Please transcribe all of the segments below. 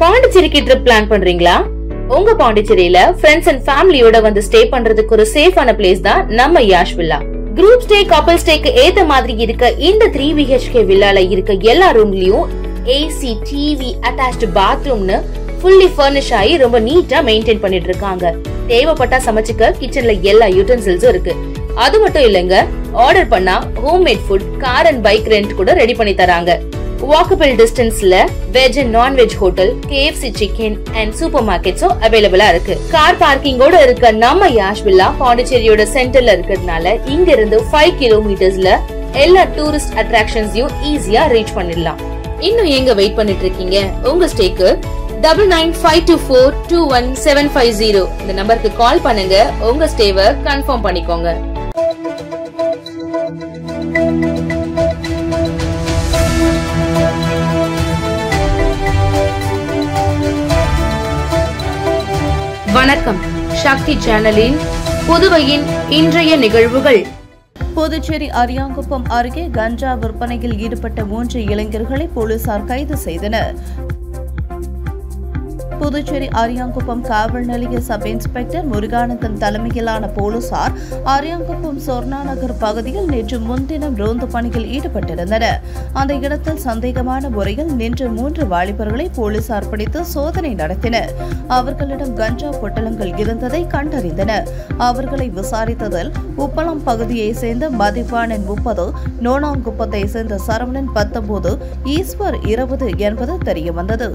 பாண்டிச்சேரிக்கு trip plan பண்றீங்களா? உங்க பாண்டிச்சேரியில ஃப்ரெண்ட்ஸ் அண்ட் ஃபேமிலியோட வந்து ஸ்டே பண்றதுக்கு ஒரு சேஃபான பிளேஸ் தான் நம்ம யாஷ் வில்லா. குரூப் ஸ்டே, கப்பல் ஸ்டேக்கு ஏத்த மாதிரி இருக்க இந்த 3 BHK வில்லால இருக்க எல்லா ரூம்லயும் ஏசி, டிவி, அட்டாச்ட் பாத்ரூம்னு ஃபுல்லி ஃபர்னிஷ் ஆகி ரொம்ப நீட்டா மெயின்டைன் பண்ணிட்டு இருக்காங்க. தேவைப்பட்டா சமைச்சுக்க கிச்சன்ல எல்லா யூட்டன்சில்ஸும் இருக்கு. அது மட்டும் இல்லங்க, ஆர்டர் பண்ணா homemade food, car and bike rent கூட ரெடி பண்ணி தராங்க. வாக்கபிள் டிஸ்டன்ஸ்ல veg and nonveg hotel, KFC chicken and super மார்க்கெட்ஸும் அவைலபிளா இருக்கு. கார் பார்க்கிங்கோட இருக்க நம்ம யாஷ் வில்லா பாண்டிச்சேரியோட சென்டர்ல இருக்கிறதுனால இங்க இருந்து 5 கிலோமீட்டர்ஸ்ல எல்லா டூரிஸ்ட் அட்ராக்ஷன்ஸையும் ஈஸியா ரீச் பண்ணிடலாம். இன்னும் எங்க வெயிட் பண்ணிட்டு இருக்கீங்க? உங்க ஸ்டேக்கு 9952421750 இந்த நம்பருக்கு கால் பண்ணுங்க. உங்க ஸ்டேவை கன்ஃபார்ம் பண்ணிக்கோங்க. வணக்கம். சக்தி சேனலின் புதுவையின் இன்றைய நிகழ்வுகள். புதுச்சேரி அரியாங்குப்பம் அருகே கஞ்சா விற்பனையில் ஈடுபட்ட 3 இளைஞர்களை போலீசார் கைது செய்தனர். புதுச்சேரி அரியாங்குப்பம் காவல் நிலைய சப் இன்ஸ்பெக்டர் முருகானந்தன் தலைமையிலான போலீசார் அரியாங்குப்பம் சொர்ணா நகர் பகுதியில் நேற்று முன்தினம் ரோந்து பணியில் ஈடுபட்டிருந்தனர். அந்த இடத்தில் சந்தேகமான முறையில் நின்ற 3 வாலிபர்களை போலீசார் பிடித்து சோதனை நடத்தினர். அவர்களிடம் கஞ்சா பொட்டலங்கள் இருந்ததை கண்டறிந்தனர். அவர்களை விசாரித்ததில் உப்பளம் பகுதியை சேர்ந்த மதிவாணன் 30, நோனாங்குப்பத்தை சேர்ந்த சரவணன் 19, ஈஸ்வர் 20 என்பது தெரியவந்தது.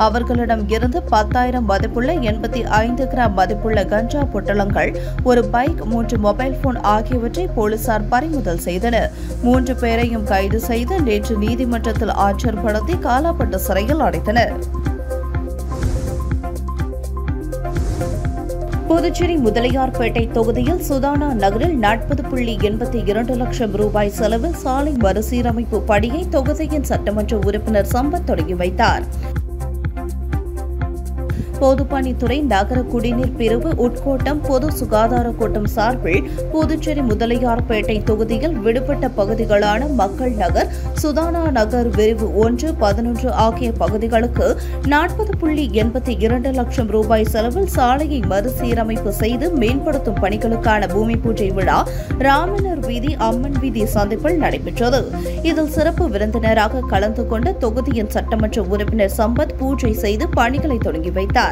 அவர்களிடம் இருந்து 10,000 மதிப்புள்ள 85 கிராம் மதிப்புள்ள கஞ்சா பொட்டலங்கள், ஒரு பைக், 3 மொபைல் போன் ஆகியவற்றை போலீசார் பறிமுதல் செய்தனர். 3 பேரையும் கைது செய்து நேற்று நீதிமன்றத்தில் ஆஜர்படுத்தி காலாப்பட்டு சிறையில் அடைத்தனர். புதுச்சேரி முதலியார்பேட்டை தொகுதியில் சுதானா நகரில் 40.82 லட்சம் ரூபாய் செலவில் சாலை மறுசீரமைப்பு பணியை தொகுதியின் சட்டமன்ற உறுப்பினர் சம்பத் தொடங்கி வைத்தார். பொதுப்பணித்துறை நகர குடிநீர் பிரிவு உட்கோட்டம் பொது சுகாதார கோட்டம் சார்பில் புதுச்சேரி முதலியார்பேட்டை தொகுதியில் விடுபட்ட பகுதிகளான மக்கள் நகர், சுதானா நகர் விரிவு 1, 11 ஆகிய பகுதிகளுக்கு 40.82 லட்சம் ரூபாய் செலவில் சாலையை மறுசீரமைப்பு செய்து மேம்படுத்தும் பணிகளுக்கான பூமி பூஜை விழா ராமனர் வீதி, அம்மன் வீதி சந்திப்பில் நடைபெற்றது. இதில் சிறப்பு விருந்தினராக கலந்து கொண்ட தொகுதியின் சட்டமன்ற உறுப்பினர் சம்பத் பூஜை செய்து பணிகளை தொடங்கி வைத்தார்.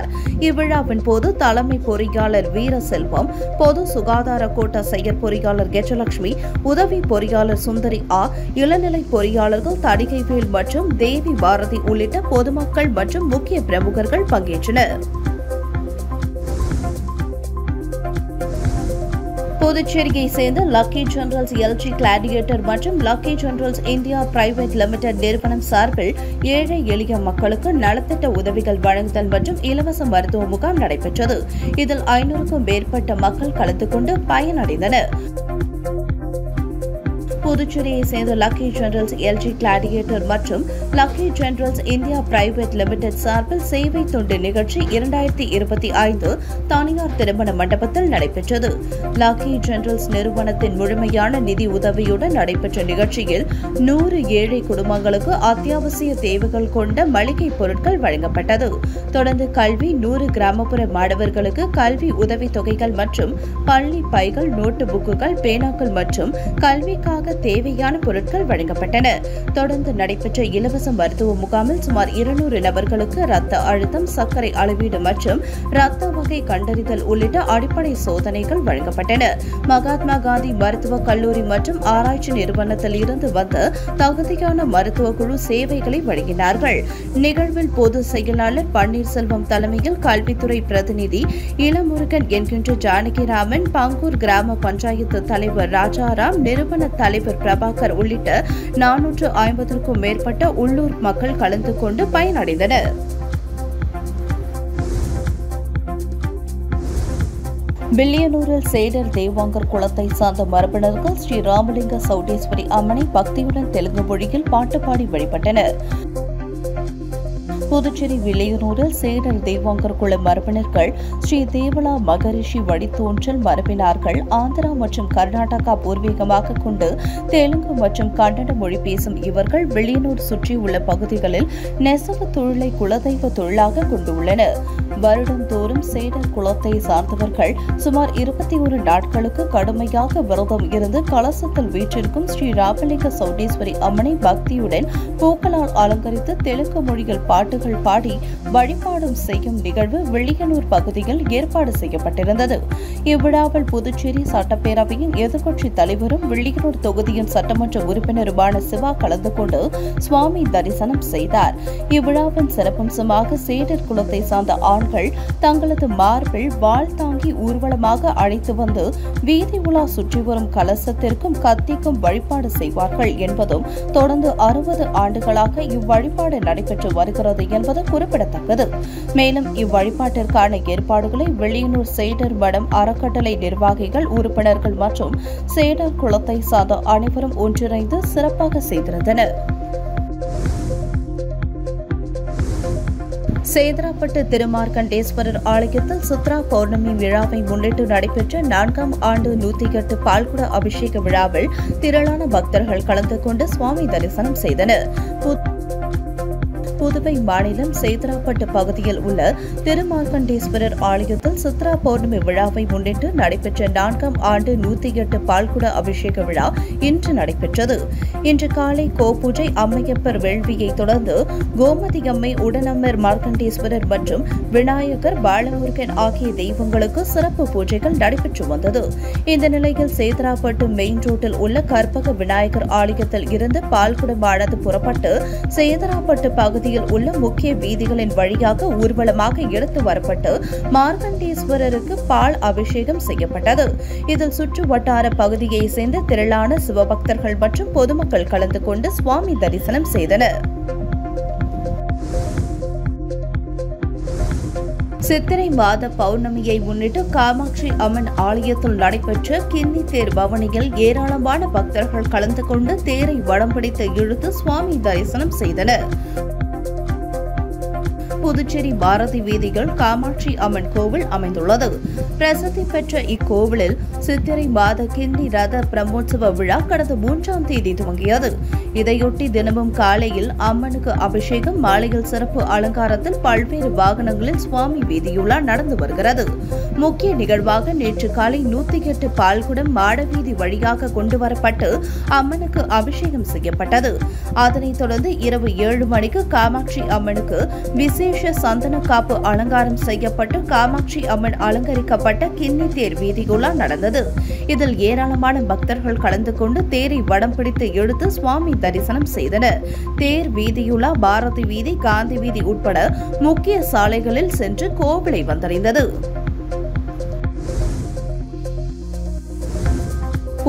இவ்விழாவின் போது தலைமை பொறியாளர் வீரசெல்வம், பொது சுகாதார கோட்ட செயற் பொறியாளர் கெஜலட்சுமி, உதவி பொறியாளர் சுந்தரி ஆ, இளநிலை பொறியாளர்கள் தடிகைவேல் மற்றும் தேவி பாரதி உள்ளிட்ட பொதுமக்கள் மற்றும் முக்கிய பிரமுகர்கள் பங்கேற்றனர். புதுச்சேரியை சேர்ந்த லக்கி ஜெனரல்ஸ் LG கிளாடியேட்டர் மற்றும் lucky generals India private limited நிறுவனம் சார்பில் ஏழை எளிய மக்களுக்கு நலத்திட்ட உதவிகள் வழங்குதல் மற்றும் இலவச மருத்துவ முகாம் நடைபெற்றது. இதில் 500க்கும் மேற்பட்ட மக்கள் கலந்து கொண்டு பயனடைந்தனர். புதுச்சேரியை சேர்ந்த லக்கி ஜெனரல்ஸ் LG கிளாடியேட்டர் மற்றும் lucky generals India private limited சார்பில் சேவை தொண்டு நிகழ்ச்சி 2025 தனியார் திருமண மண்டபத்தில் நடைபெற்றது. லக்கி ஜெனரல்ஸ் நிறுவனத்தின் முழுமையான நிதி உதவியுடன் நடைபெற்ற நிகழ்ச்சியில் 100 ஏழை குடும்பங்களுக்கு அத்தியாவசிய தேவைகள் கொண்ட மளிகை பொருட்கள் வழங்கப்பட்டது. தொடர்ந்து கல்வி, 100 கிராமப்புற மாணவர்களுக்கு கல்வி உதவித் தொகைகள் மற்றும் பள்ளி பைகள், நோட்டு புக்குகள், பேனாக்கள் மற்றும் கல்விக்காக தேவையான பொருட்கள் வழங்கப்பட்டன. தொடர்ந்து நடைபெற்ற இலவச மருத்துவ முகாமில் சுமார் 200 நபர்களுக்கு ரத்த அழுத்தம், சர்க்கரை அளவீடு மற்றும் ரத்த வகை கண்டறிதல் உள்ளிட்ட அடிப்படை சோதனைகள் வழங்கப்பட்டன. மகாத்மா காந்தி மருத்துவக் கல்லூரி மற்றும் ஆராய்ச்சி நிறுவனத்தில் இருந்து வந்த தகுதியான மருத்துவ குழு சேவைகளை வழங்கினார்கள். நிகழ்வில் பொது செயலாளர் பன்னீர்செல்வம் தலைமையில் கல்வித்துறை பிரதிநிதி இளமுருகன் என்கின்ற ஜானகிராமன், பங்கூர் கிராம பஞ்சாயத்து தலைவர் ராஜாராம், நிறுவன தலைவர் பிரபாகர் உள்ளிட்ட 450க்கும் மேற்பட்ட உள்ளூர் மக்கள் கலந்து கொண்டு பயனடைந்தனர். பில்லியனூரில் சேடர் தேவாங்கர் குளத்தை சார்ந்த மரபினர்கள் ஸ்ரீ ராமலிங்க சௌடேஸ்வரி அம்மனை பக்தியுடன் தெலுங்கு மொழியில் பாட்டு பாடி வழிபட்டனர். புதுச்சேரி வில்லியனூரில் சேடல் தேவாங்கர் குல மரபினர்கள் ஸ்ரீ தேவலா மகரிஷி வழித்தோன்றல் மரபினார்கள் ஆந்திரா மற்றும் கர்நாடகா பூர்வீகமாக கொண்டு தெலுங்கு மற்றும் கன்னட மொழி பேசும் இவர்கள் வில்லியனூர் சுற்றியுள்ள பகுதிகளில் நெசவு தொழிலை குலதெய்வ தொழிலாக கொண்டுள்ளனர். வருடந்தோறும் சேடல் குலத்தை சார்ந்தவர்கள் சுமார் 21 நாட்களுக்கு கடுமையாக விரதம் இருந்து கலசத்தில் வீற்றிருக்கும் ஸ்ரீ ராமலிங்க சௌடேஸ்வரி அம்மனை பக்தியுடன் பூக்களால் அலங்கரித்து தெலுங்கு மொழியில் பாட்டுகள் பாடி வழிபாடும் செய்யும் நிகழ்வு வில்லியனூர் பகுதியில் ஏற்பாடு செய்யப்பட்டிருந்தது. இவ்விழாவில் புதுச்சேரி சட்டப்பேரவையின் எதிர்க்கட்சி தலைவரும் வில்லியனூர் தொகுதியின் சட்டமன்ற உறுப்பினருமான சிவா கலந்து கொண்டு சுவாமி தரிசனம் செய்தார். இவ்விழாவின் சிறப்பம்சமாக சேடர் குலத்தை சார்ந்த ஆண்கள் தங்களது மார்பில் வாள் தாங்கி ஊர்வலமாக அழைத்து வந்து வீதி உலா சுற்றி வரும் கலசத்திற்கும் கத்திக்கும் வழிபாடு செய்வார்கள் என்பதும் தொடர்ந்து 60 ஆண்டுகளாக இவ்வழிபாடு நடைபெற்று வருகிறது என்பது குறிப்பிடத்தக்கது. மேலும் இவ்வழிபாட்டிற்கான ஏற்பாடுகளை வில்லியனூர் சேடர் மடம் அறக்கட்டளை நிர்வாகிகள், உறுப்பினர்கள் மற்றும் சேடர் குலத்தை சார்ந்த அனைவரும் ஒன்றிணைந்து சிறப்பாக செய்திருந்தனர். சேதராப்பட்டு திருமார்க்கண்டேஸ்வரர் ஆலயத்தில் சித்ரா பௌர்ணமி விழாவை முன்னிட்டு நடைபெற்ற 4ஆம் ஆண்டு 108 பால்குட அபிஷேக விழாவில் திரளான பக்தர்கள் கலந்து கொண்டு சுவாமி தரிசனம் செய்தனர். புதுவை மாநிலம் சேதராப்பட்டு பகுதியில் உள்ள திருமார்க்கண்டேஸ்வரர் ஆலயத்தில் சித்ரா பௌர்ணமி விழாவை முன்னிட்டு நடைபெற்ற 4ஆம் ஆண்டு 108 பால்குட அபிஷேக விழா இன்று நடைபெற்றது. இன்று காலை கோபூஜை, அம்மையப்பர் வேள்வியை தொடர்ந்து கோமதி அம்மை, உடனம்மர் மார்க்கண்டேஸ்வரர் மற்றும் விநாயகர், பாலமுருகன் ஆகிய தெய்வங்களுக்கு சிறப்பு பூஜைகள் நடைபெற்று வந்தது. இந்த நிலையில் சேதராப்பட்டு மெயின் ரோட்டில் உள்ள கற்பக விநாயகர் ஆலயத்தில் இருந்து பால்குடமானது புறப்பட்டு சேதராப்பட்டு பகுதியில் உள்ள முக்கிய வீதிகளின் வழியாக ஊர்வலமாக எடுத்து வரப்பட்டு மார்க்கண்டேஸ்வரருக்கு பால் அபிஷேகம் செய்யப்பட்டது. இதில் சுற்று வட்டார பகுதியை சேர்ந்த திரளான சிவபக்தர்கள் மற்றும் பொதுமக்கள் கலந்து கொண்டு சுவாமி தரிசனம் செய்தனர். சித்திரை மாத பௌர்ணமியை முன்னிட்டு காமாட்சி அம்மன் ஆலயத்தில் நடைபெற்ற கிண்ணி தேர் பவனியில் ஏராளமான பக்தர்கள் கலந்து கொண்டு தேரை வடம் பிடித்து இழுத்து சுவாமி தரிசனம் செய்தனர். புதுச்சேரி பாரதி வீதியில் காமாட்சி அம்மன் கோவில் அமைந்துள்ளது. பிரசித்தி பெற்ற இக்கோவிலில் சித்திரை மாத கிண்ணி ரத பிரம்மோற்சவ விழா கடந்த 3ஆம் தேதி துவங்கியது. இதையொட்டி தினமும் காலையில் அம்மனுக்கு அபிஷேகம், மாலையில் சிறப்பு அலங்காரத்தில் பல்வேறு வாகனங்களில் சுவாமி வீதியுலா நடந்து வருகிறது. முக்கிய நிகழ்வாக நேற்று காலை 108 பால்குடம் மாடவீதி வழியாக கொண்டு வரப்பட்டு அம்மனுக்கு அபிஷேகம் செய்யப்பட்டது. அதனைத் தொடர்ந்து இரவு 7 மணிக்கு காமாட்சி அம்மனுக்கு விசேஷ சந்தன காப்பு அலங்காரம் செய்யப்பட்டு காமாட்சி அம்மன் அலங்கரிக்கப்பட்ட கிண்ணி தேர் வீதியுலா நடந்தது. இதில் ஏராளமான பக்தர்கள் கலந்து கொண்டு தேரை வடம் பிடித்து இழுத்து சுவாமி தரிசனம் செய்தனர். தேர் வீதியுலா பாரதி வீதி, காந்தி வீதி உட்பட முக்கிய சாலைகளில் சென்று கோவிலை வந்தடைந்தது.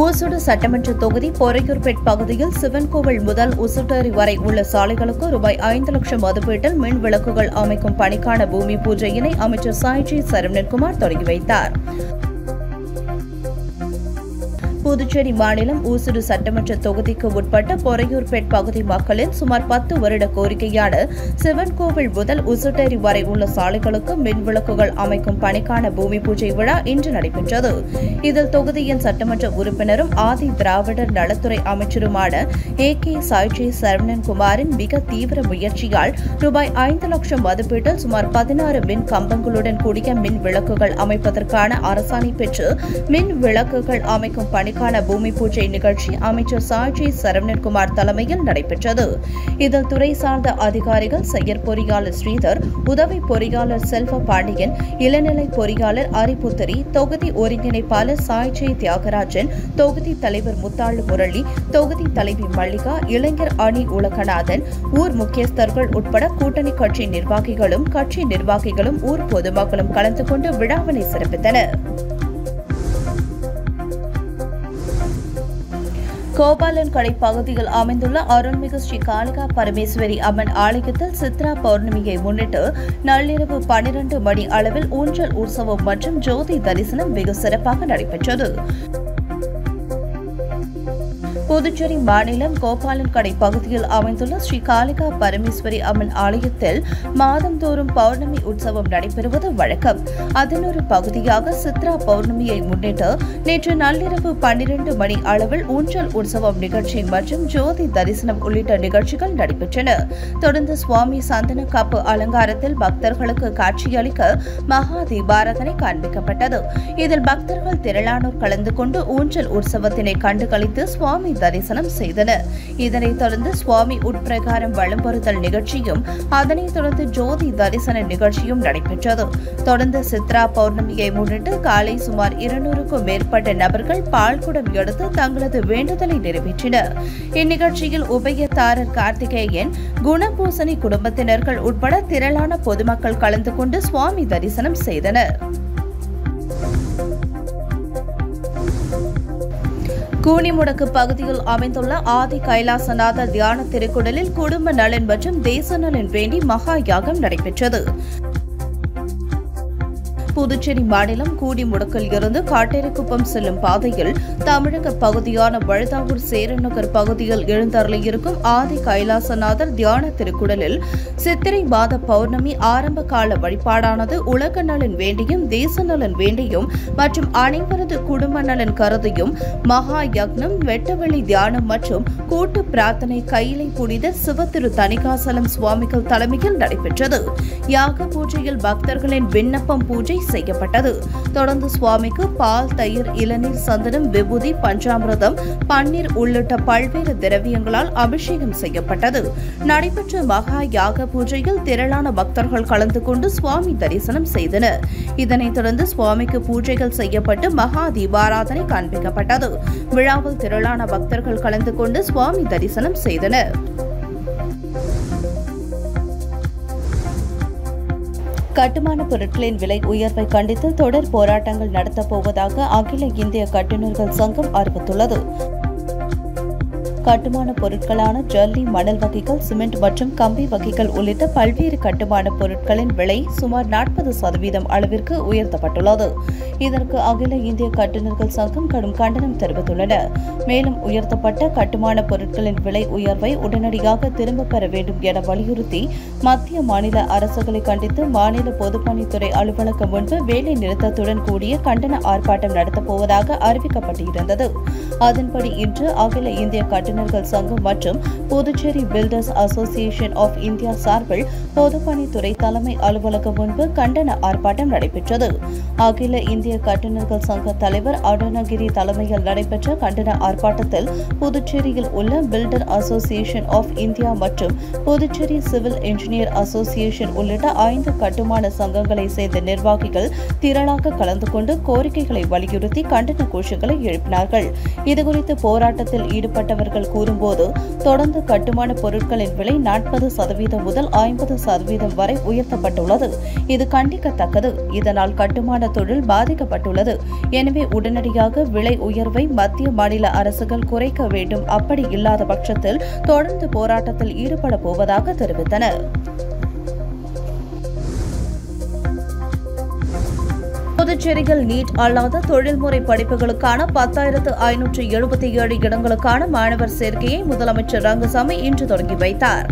ஊசுடு சட்டமன்ற தொகுதி பொறையூர்பேட் பகுதியில் சிவன் கோவில் முதல் உசுட்டேரி வரை உள்ள சாலைகளுக்கு ரூபாய் 5 லட்சம் மதிப்பீட்டில் மின் விளக்குகள் அமைக்கும் பணிக்கான பூமி பூஜையினை அமைச்சர் சாய்ஜி சரவணன்குமார் தொடங்கி வைத்தார். புதுச்சேரி மாநிலம் ஊசுடு சட்டமன்ற தொகுதிக்கு உட்பட்ட பொறையூர்பேட் பகுதி மக்களின் சுமார் 10 வருட கோரிக்கையான சிவன் கோவில் முதல் உசுட்டேரி வரை உள்ள சாலைகளுக்கு மின் விளக்குகள் அமைக்கும் பணிக்கான பூமி பூஜை விழா இன்று நடைபெற்றது. இதில் தொகுதியின் சட்டமன்ற உறுப்பினரும் ஆதி திராவிடர் நலத்துறை அமைச்சருமான AK சாய்ஜி சரவணன்குமாரின் மிக தீவிர முயற்சியால் ரூபாய் 5 லட்சம் மதிப்பீட்டில் சுமார் 16 மின் கம்பங்களுடன் கூடிய மின் விளக்குகள் அமைப்பதற்கான அரசாணை பெற்று மின் விளக்குகள் அமைக்கும் பணி பூமி பூஜை நிகழ்ச்சி அமைச்சர் சாய்ஜி சரவணன்குமார் தலைமையில் நடைபெற்றது. இதில் துறை சார்ந்த அதிகாரிகள், செயற்பொறியாளர் ஸ்ரீதர், உதவி பொறியாளர் செல்வ பாண்டியன், இளநிலை பொறியாளர் அரிபுத்திரி, தொகுதி ஒருங்கிணைப்பாளர் சாய்ஜி தியாகராஜன், தொகுதி தலைவர் முத்தாளு முரளி, தொகுதி தலைவி மல்லிகா, இளைஞர் அணி உலகநாதன், ஊர் முக்கியஸ்தர்கள் உட்பட கூட்டணி கட்சி நிர்வாகிகளும் ஊர் பொதுமக்களும் கலந்து கொண்டு விழாவினை சிறப்பித்தனர். கோபாலன் கடை பகுதியில் அமைந்துள்ள அருள்மிகு ஸ்ரீ காளிகா பரமேஸ்வரி அம்மன் ஆலயத்தில் சித்ரா பௌர்ணமியை முன்னிட்டு நள்ளிரவு 12 மணி அளவில் ஊஞ்சல் உற்சவம் மற்றும் ஜோதி தரிசனம் வெகு சிறப்பாக நடைபெற்றது. புதுச்சேரி மாநிலம் கோபாலன்கடை பகுதியில் அமைந்துள்ள ஸ்ரீ காளிகா பரமேஸ்வரி அம்மன் ஆலயத்தில் மாதந்தோறும் பௌர்ணமி உற்சவம் நடைபெறுவது வழக்கம். அதன் ஒரு பகுதியாக சித்ரா பௌர்ணமியை முன்னிட்டு நேற்று நள்ளிரவு 12 மணி அளவில் ஊஞ்சல் உற்சவம் நிகழ்ச்சி மற்றும் ஜோதி தரிசனம் உள்ளிட்ட நிகழ்ச்சிகள் நடைபெற்றன. தொடர்ந்து சுவாமி சந்தன காப்பு அலங்காரத்தில் பக்தர்களுக்கு காட்சியளிக்க மகா தீபாராதனை காண்பிக்கப்பட்டது. இதில் பக்தர்கள் திரளானோர் கலந்து கொண்டு ஊஞ்சல் உற்சவத்தினை கண்டுகளித்து சுவாமி தரிசனம் செய்தனர். இதனைத் தொடர்ந்து சுவாமி உட்பிரகாரம் வலம்பெறுதல் நிகழ்ச்சியும் அதனைத் தொடர்ந்து ஜோதி தரிசன நிகழ்ச்சியும் நடைபெற்றது. தொடர்ந்து சித்ரா பௌர்ணமியை முன்னிட்டு காலை சுமார் 200க்கும் மேற்பட்ட நபர்கள் பால்குடம் எடுத்து தங்களது வேண்டுதலை நிறைவேற்றினர். இந்நிகழ்ச்சியில் உபயதாரர் கார்த்திகேயன், குணபூசணி குடும்பத்தினர்கள் உட்பட திரளான பொதுமக்கள் கலந்து கொண்டு சுவாமி தரிசனம் செய்தனர். கூனிமுடக்கு பகுதியில் அமைந்துள்ள ஆதி கைலாசநாதர் தியான திருக்குடலில் குடும்ப நலன் மற்றும் தேச நலன் வேண்டி மகா யாகம் நடைபெற்றது. புதுச்சேரி மாநிலம் கூடிமுடக்கில் இருந்து காட்டேரிக்குப்பம் செல்லும் பாதையில் தமிழக பகுதியான வழுதாவூர் சேரநகர் பகுதியில் எழுந்தருளியிருக்கும் ஆதி கைலாசநாதர் தியான திருக்குடலில் சித்திரை மாத பௌர்ணமி ஆரம்ப கால வழிபாடானது உலக நலன் வேண்டியும் தேச நலன் வேண்டியும் மற்றும் அனைவரது குடும்ப நலன் கருதியும் மகா யக்னம், வெட்டவெளி தியானம் மற்றும் கூட்டு பிரார்த்தனை கையிலை புனிதர் சிவத்திரு தணிகாசலம் சுவாமிகள் தலைமையில் நடைபெற்றது. யாக பூஜையில் பக்தர்களின் விண்ணப்பம் பூஜை செய்யப்பட்டது. தொடர்ந்து சுவாமிக்கு பால், தயிர், இளநீர், சந்தனம், விபூதி, பஞ்சாமிர்தம், பன்னீர் உள்ளிட்ட பல்வேறு திரவியங்களால் அபிஷேகம் செய்யப்பட்டது. நடைபெற்ற மகா யாக பூஜையில் திரளான பக்தர்கள் கலந்து கொண்டு சுவாமி தரிசனம் செய்தனர். இதனைத் தொடர்ந்து சுவாமிக்கு பூஜைகள் செய்யப்பட்டு மகா தீபாராதனை காண்பிக்கப்பட்டது. விழாவில் திரளான பக்தர்கள் கலந்து கொண்டு சுவாமி தரிசனம் செய்தனர். கட்டுமான பொருட்களின் விலை உயர்வை கண்டித்து தொடர் போராட்டங்கள் நடத்தப் போவதாக அகில இந்திய கட்டுநர்கள் சங்கம் அறிவித்துள்ளது. கட்டுமான பொருட்களான ஜல்லி, மணல் வகைகள், சிமெண்ட் மற்றும் கம்பி வகைகள் உள்ளிட்ட பல்வேறு கட்டுமான பொருட்களின் விலை சுமார் 40% அளவிற்கு உயர்த்தப்பட்டுள்ளது. இதற்கு அகில இந்திய கட்டுநர்கள் சங்கம் கடும் கண்டனம் தெரிவித்துள்ளன. மேலும் உயர்த்தப்பட்ட கட்டுமான பொருட்களின் விலை உயர்வை உடனடியாக திரும்பப் பெற வேண்டும் என வலியுறுத்தி மத்திய மாநில அரசுகளை கண்டித்து மாநில பொதுப்பணித்துறை அலுவலகம் முன்பு வேலை நிறுத்தத்துடன் கூடிய கண்டன ஆர்ப்பாட்டம் நடத்தப்போவதாக அறிவிக்கப்பட்டிருந்தது. அதன்படி இன்று அகில இந்திய கட்டுநர்கள் சங்கம் மற்றும் Puducherry builders association of India சார்பில் பொதுப்பணித்துறை தலைமை அலுவலகம் முன்பு கண்டன ஆர்ப்பாட்டம் நடைபெற்றது. அகில இந்திய கட்டுநர்கள் சங்க தலைவர் அருணகிரி தலைமையில் நடைபெற்ற கண்டன ஆர்ப்பாட்டத்தில் புதுச்சேரியில் உள்ள பில்டர் அசோசியேஷன் ஆஃப் இந்தியா மற்றும் புதுச்சேரி சிவில் இன்ஜினியர் அசோசியேஷன் உள்ளிட்ட 5 கட்டுமான சங்கங்களை சேர்ந்த நிர்வாகிகள் திரளாக கலந்து கொண்டு கோரிக்கைகளை வலியுறுத்தி கண்டன கோஷங்களை எழுப்பினார்கள். இதுகுறித்து போராட்டத்தில் ஈடுபட்டவர்கள் கூறும்போது, தொடர்ந்து கட்டுமான பொருட்களின் விலை 40% முதல் 50% வரை உயர்த்தப்பட்டுள்ளது. இது கண்டிக்கத்தக்கது. இதனால் கட்டுமான தொழில் பாதிக்கப்பட்டுள்ளது. எனவே உடனடியாக விலை உயர்வை மத்திய மாநில அரசுகள் குறைக்க வேண்டும். அப்படி இல்லாத பட்சத்தில் தொடர்ந்து போராட்டத்தில் ஈடுபட போவதாக தெரிவித்தனர். புதுச்சேரியில் நீட் அல்லாத தொழில்முறை படிப்புகளுக்கான 10,577 இடங்களுக்கான மாணவர் சேர்க்கையை முதலமைச்சர் ரங்கசாமி இன்று தொடங்கி வைத்தார்.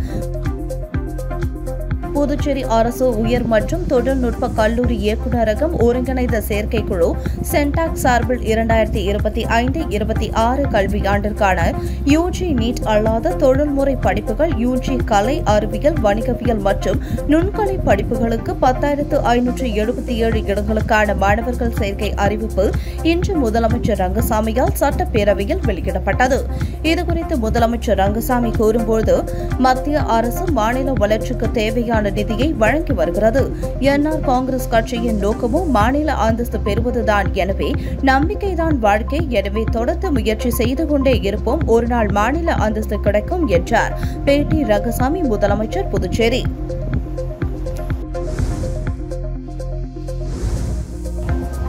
புதுச்சேரி அரசு உயர் மற்றும் தொழில்நுட்ப கல்லூரி இயக்குநரகம் ஒருங்கிணைந்த சேர்க்கைக்குழு சென்டாக் சார்பில் 2025-26 கல்வியாண்டிற்கான யூஜி நீட் அல்லாத தொழில்முறை படிப்புகள், யூஜி கலை, அறிவியல், வணிகவியல் மற்றும் நுண்கலை படிப்புகளுக்கு 10,577 இடங்களுக்கான மாணவர்கள் சேர்க்கை அறிவிப்பு இன்று முதலமைச்சர் ரங்கசாமியால் சட்டப்பேரவையில் வெளியிடப்பட்டது. இதுகுறித்து முதலமைச்சர் ரங்கசாமி கூறும்போது, மத்திய அரசு மாநில வளர்ச்சிக்கு தேவையான நிதியை வழங்கி வருகிறது. என்ஆர் காங்கிரஸ் கட்சியின் நோக்கமும் மாநில அந்தஸ்து பெறுவதுதான். எனவே நம்பிக்கைதான் வாழ்க்கை. எனவே தொடர்ந்து முயற்சி செய்து கொண்டே இருப்போம். ஒருநாள் மாநில அந்தஸ்து கிடைக்கும் என்றார். பேட்டி ரங்கசாமி, முதலமைச்சர், புதுச்சேரி.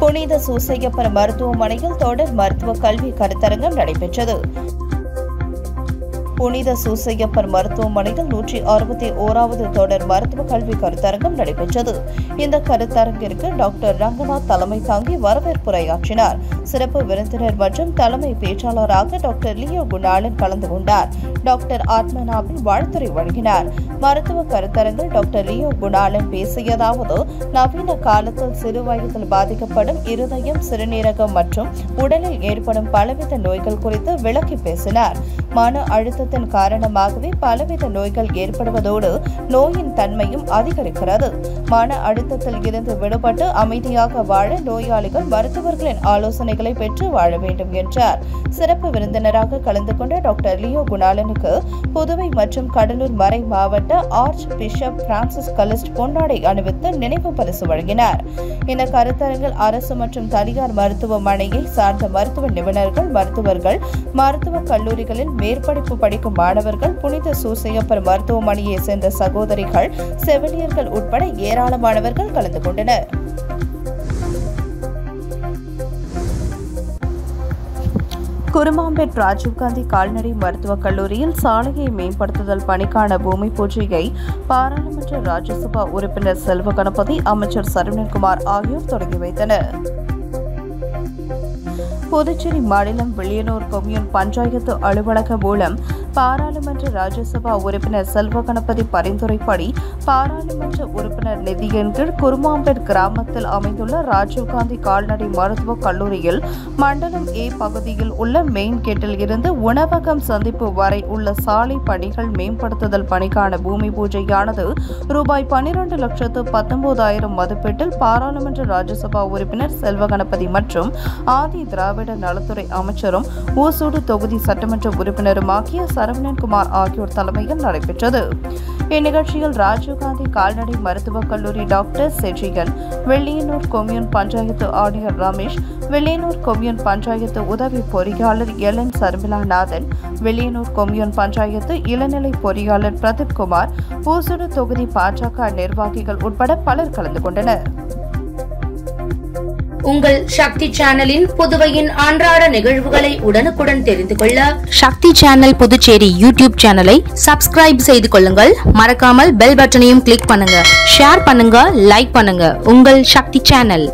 புனித சூசையப்பர் மருத்துவமனையில் தொடர் மருத்துவ கல்வி கருத்தரங்கம் நடைபெற்றது. புனித சூசையப்பர் மருத்துவமனையில் 161வது தொடர் மருத்துவ கல்வி கருத்தரங்கம் நடைபெற்றது. இந்த கருத்தரங்கிற்கு டாக்டர் ரங்கநாத் தலைமை தாங்கி வரவேற்புரையாற்றினார். சிறப்பு விருந்தினர் மற்றும் தலைமை பேச்சாளராக டாக்டர் லியோ குணாலன் கலந்து கொண்டார். டாக்டர் ஆத்மநாபன் வாழ்த்துரை வழங்கினார். மருத்துவ கருத்தரங்கில் டாக்டர் லியோ குணாலன் பேசியதாவது, நவீன காலத்தில் சிறு வயதில் பாதிக்கப்படும் இருதயம், சிறுநீரகம் மற்றும் உடலில் ஏற்படும் பலவித நோய்கள் குறித்து விளக்கி பேசினார். மன அழுத்தத்தின் காரணமாகவே பலவித நோய்கள் ஏற்படுவதோடு நோயின் தன்மையும் அதிகரிக்கிறது. மன அழுத்தத்தில் இருந்து விடுபட்டு அமைதியாக வாழ நோயாளிகள் மருத்துவர்களின் ஆலோசனைகளை பெற்று வாழ வேண்டும் என்றார். சிறப்பு விருந்தினராக கலந்து கொண்ட டாக்டர் லியோ குணாலனுக்கு புதுவை மற்றும் கடலூர் மறை மாவட்ட ஆர்ச் பிஷப் பிரான்சிஸ் கலிஸ்ட் பொன்னாடை அணிவித்து நினைவு பரிசு வழங்கினார். இந்த கருத்தரங்கில் அரசு மற்றும் தனியார் மருத்துவமனையை சார்ந்த மருத்துவ நிபுணர்கள், மருத்துவர்கள், மருத்துவக் கல்லூரிகளில் மேற்படிப்பு படிக்கும் மாணவர்கள், புனித சூசையப்பர் மருத்துவமனையை சேர்ந்த சகோதரிகள், செவிலியர்கள் உட்பட ஏராளமானவர்கள் கலந்து கொண்டனர். குருமாம்பேட் ராஜீவ்காந்தி கால்நடை மருத்துவக் கல்லூரியில் சாலையை மேம்படுத்துதல் பணிக்கான பூமி பூஜையை பாராளுமன்ற ராஜ்யசபா உறுப்பினர் செல்வ கணபதி, அமைச்சர் சரவணன்குமார் ஆகியோர் தொடங்கி வைத்தனர். புதுச்சேரி மாநிலம் வில்லியனூர் கொம்யூன் பஞ்சாயத்து அலுவலகம் மூலம் பாராளுமன்ற ராஜ்யசபா உறுப்பினர் செல்வ கணபதி பரிந்துரைப்படி பாராளுமன்ற உறுப்பினர் நிதியின் கீழ் குருமாம்பேட் கிராமத்தில் அமைந்துள்ள ராஜீவ்காந்தி கால்நடை மருத்துவக் கல்லூரியில் மண்டலம் ஏ பகுதியில் உள்ள மெயின் கேட்டில் இருந்து உணவகம் சந்திப்பு வரை உள்ள சாலை பணிகள் மேம்படுத்துதல் பணிக்கான பூமி பூஜையானது ரூபாய் 12,19,000 மதிப்பீட்டில் பாராளுமன்ற ராஜ்யசபா உறுப்பினர் செல்வ கணபதி மற்றும் ஆதி திராவிட நலத்துறை அமைச்சரும் ஊசூடு தொகுதி சட்டமன்ற உறுப்பினருமாகிய சரவணன்குமார் ஆகியோர் தலைமையில் நடைபெற்றது. இந்நிகழ்ச்சியில் ராஜீவ்காந்தி கால்நடை மருத்துவக் கல்லூரி டாக்டர் செஜியன், வில்லியனூர் கொம்யூன் பஞ்சாயத்து ஆணையர் ரமேஷ், வில்லியனூர் கொம்யூன் பஞ்சாயத்து உதவி பொறியாளர் எல்என் சர்மிளாநாதன், வில்லியனூர் கொம்யூன் பஞ்சாயத்து இளநிலை பொறியாளர் பிரதீப் குமார், ஊசூடு தொகுதி பாஜக நிர்வாகிகள் உட்பட பலர் கலந்து கொண்டனர். உங்கள் சக்தி சேனலின் புதுவையின் அன்றாட நிகழ்வுகளை உடனுக்குடன் தெரிந்து கொள்ள சக்தி சேனல் புதுச்சேரி யூடியூப் சேனலை சப்ஸ்கிரைப் செய்து கொள்ளுங்கள். மறக்காமல் பெல் பட்டனையும் கிளிக் பண்ணுங்க. ஷேர் பண்ணுங்க, லைக் பண்ணுங்க. உங்கள் சக்தி சேனல்.